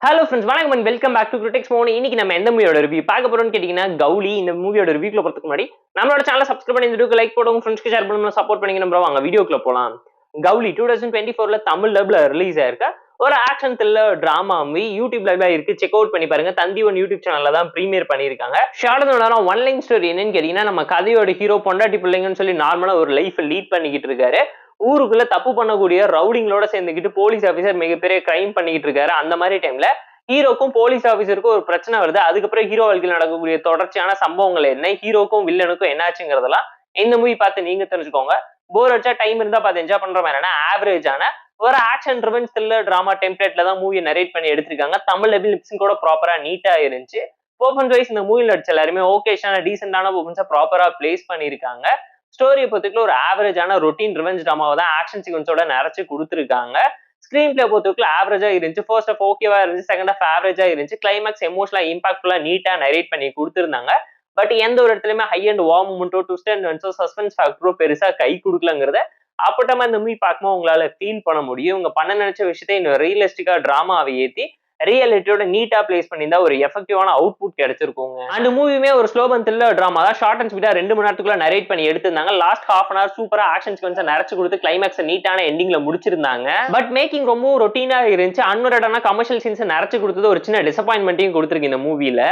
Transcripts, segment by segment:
Hello friends, வணக்கம் and welcome back to critics மோனி. இன்னைக்கு நம்ம எந்த மூவியோட ரிவ்யூ பார்க்க போறோம்னு கேட்டீங்கன்னா, கௌலி. இந்த மூவியோட ரிவ்யூக்குள்ள போறதுக்கு முன்னாடி நம்மளோட சேனலை சப்ஸ்கிரைப் பண்ணி இந்த வீடியோக்கு லைக் போடுங்க, ஃப்ரெண்ட்ஸ்க்கு ஷேர் பண்ணுங்க, சப்போர்ட் பண்ணிங்க. நம்ம வாங்க வீடியோக்குள்ள போலாம். கௌலி 2024ல தமிழ் டப்ல ரிலீஸ் ஆயிருக்க ஒரு ஆக்ஷன் த்ரில்லர் டிராமா மூவி. யூடியூப்ல இருக்கு, செக் அவுட் பண்ணி பாருங்க. தந்தி ஒன் யூடியூப் சேனல்ல தான் பிரீமியர் பண்ணிருக்காங்க. ஷார்ட் ஒன் லைன் ஸ்டோரி என்னன்னு கேட்டீங்கன்னா, நம்ம கதையோட ஹீரோ பொண்டாட்டி பிள்ளைங்கன்னு சொல்லி நார்மலா ஒரு லைஃப் லீட் பண்ணிக்கிட்டு இருக்காரு. ஊருக்குள்ள தப்பு பண்ணக்கூடிய ரவுடிங்களோட சேர்ந்துக்கிட்டு போலீஸ் ஆபீசர் மிகப்பெரிய கிரைம் பண்ணிக்கிட்டு இருக்காரு. அந்த மாதிரி டைம்ல ஹீரோக்கும் போலீஸ் ஆபீசருக்கும் ஒரு பிரச்சனை வருது. அதுக்கப்புறம் ஹீரோ வாழ்க்கையில் நடக்கக்கூடிய தொடர்ச்சியான சம்பவங்கள் என்ன, ஹீரோக்கும் வில்லனுக்கும் என்னாச்சுங்கிறதெல்லாம் இந்த மூவி பார்த்து நீங்க தெரிஞ்சுக்கோங்க. போர் அடிச்சா டைம் இருந்தா பார்த்து என்ஜாய் பண்ற மாதிரியான ஆவரேஜான ஒரு ஆக்ஷன் ரிவெஞ்ச் த்ரில்லர் டிராமா டெம்ப்ளேட்ல தான் மூவியை நரேட் பண்ணி எடுத்திருக்காங்க. தமிழ் லிப்ஸிங் கூட ப்ராப்பரா நீட்டா இருந்துச்சு. பெர்ஃபார்மன்ஸ் வைஸ் இந்த மூவில நடிச்ச எல்லாருமே ஓகேஷான டீசென்டான பெர்ஃபார்மன்ஸை ப்ராப்பரா பிளேஸ் பண்ணிருக்காங்க. ஸ்டோரியை பொறுத்தவரைக்கும் ஒரு ஆவரேஜான ரொட்டீன் ரிவெஞ்ச் டிராமாவை தான் ஆக்ஷன் சீக்வன்ஸோட நிறைச்சு கொடுத்துருக்காங்க. ஸ்கிரீன் பிளே பொறுத்தவரைக்கும் ஆவரேஜா இருந்துச்சு. ஃபர்ஸ்ட் ஹாஃப் ஓகேவா இருந்துச்சு, செகண்ட் ஹாஃப் ஆவரேஜா இருந்துச்சு. கிளைமேக்ஸ் எமோஷனலா இம்பாக்ட்ஃபுல்லா நீட்டா நரேட் பண்ணி கொடுத்துருந்தாங்க. பட் எந்த ஒரு இடத்துலயுமே ஹை அண்ட் வார்ம் மூமெண்ட்டோ ட்விஸ்ட் அண்ட் டர்ன்ஸோ சஸ்பென்ஸ் ஃபேக்டரோ பெருசா கை கொடுக்கலங்கிறத அப்பட்டமா இந்த மூவி பார்க்கும்போது உங்களால ஃபீல் பண்ண முடியும். இவங்க பண்ண நினைச்ச விஷயத்தை இன்னும் ரியலிஸ்டிக்கா டிராமாவை ஏத்தி ரியாலிட்டியோட நீட்டா பிளேஸ் பண்ணியிருந்தா ஒரு எஃபெக்டிவான அவுட்புட் கிடைச்சிருக்குங்க. அந்த மூவியுமே ஒரு ஸ்லோ அண்ட் த்ரில்லர் டிராமா தான். ஷார்ட் அண்ட் ஸ்வீட்டா 2 மணி நேரத்துக்குள்ள நரேட் பண்ணி எடுத்திருந்தாங்க. லாஸ்ட் ஹாஃப் அன் ஹவர் சூப்பரா ஆக்ஷன் சீக்வன்ஸை நிறைச்சு கொடுத்து கிளைமேக்ஸ் நீட்டான எண்டிங்ல முடிச்சிருந்தாங்க. பட் மேக்கிங் ரொம்ப ரொட்டீனா இருந்துச்சு. அன்வரடான கமர்ஷியல் சீன்ஸ் நிறைச்சு கொடுத்தது ஒரு சின்ன டிசப்பாயின்மெண்ட்டையும் கொடுத்துருக்கு இந்த மூவில.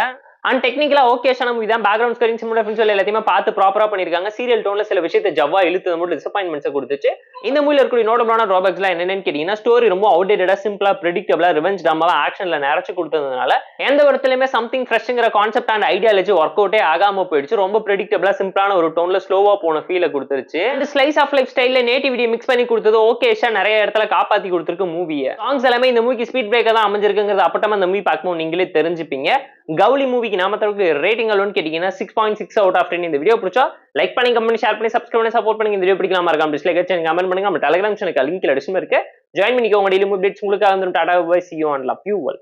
அண்ட் டெக்னிக்கலா ஓகேஷான மூவி தான். பேக்ரவுண்ட் ஸ்கோரிங், சினிமாட்டோகிராஃபி எல்லாத்தையுமே பார்த்து ப்ராப்பரா பண்ணிருக்காங்க. சீரியல் டோன்ல சில விஷயத்தை ஜவ்வா இழுத்து மட்டும் டிசப்பாயின்மெண்ட்ஸ் கொடுத்துச்சு. இந்த மூவில இருக்கக்கூடிய நோட்டபிளான டிராபேக்ஸ்லாம் என்னன்னு கேட்டீங்கன்னா, ஸ்டோரி ரொம்ப அவுடேட்டடா, சிம்பிளா, பிரெடிக்டபிளா, ரிவெஞ்ச் டிராமாவா ஆக்ஷன்ல நிறைச்சு கொடுத்ததுனால எந்த இடத்துலயுமே சம்திங் ஃப்ரெஷ்ங்கிற கான்செப்ட் அண்ட் ஐடியாலஜி ஒர்க் அவுட்டே ஆகாம போயிடுச்சு. ரொம்ப பிரெடிக்டபிளா, சிம்பிளான ஒரு டோன்ல ஸ்லோவா போன ஃபீலை கொடுத்துருச்சு. இந்த ஸ்லைஸ் ஆஃப் லைஃப் ஸ்டைல்ல நேட்டிவிட்டியை மிக்ஸ் பண்ணி கொடுத்தது ஓகேஷா நிறைய இடத்துல காப்பாத்தி கொடுத்துருக்கு மூவியை. சாங்ஸ் எல்லாமே இந்த மூவிக்கு ஸ்பீட் பிரேக்கா தான் அமைஞ்சிருக்குங்கிறது அப்பட்டமா இந்த மூவி பார்க்கும்போது நீங்களே தெரிஞ்சுப்பீங்க. கௌலி மூவிக்கு நாம தரக்கு ரேட்டிங் அலோன்னு கேட்டீங்கன்னா 6.6 அவுட் ஆஃப் 10. இந்த வீடியோ பிடிச்சா லைக் பண்ணி, கமெண்ட், ஷேர் பண்ணி, சப்ஸ்கிரைப் பண்ணி சப்போர்ட் பண்ணி. இந்த வீடியோ பிடிக்கலாமா இருக்காம டிஸ்லைக் அடிச்சு கமெண்ட் பண்ணுங்க. நம்ம டெலிகிராம் சேனலுக்கு லிங்க் டிஸ்கிரிப்ஷன்ல இருக்கு. ஜாயின் பண்ணிக்கோங்க. டெய்லி அப்டேட்ஸ் உங்களுக்கு வந்துரும். Tata bye, see you and love you all.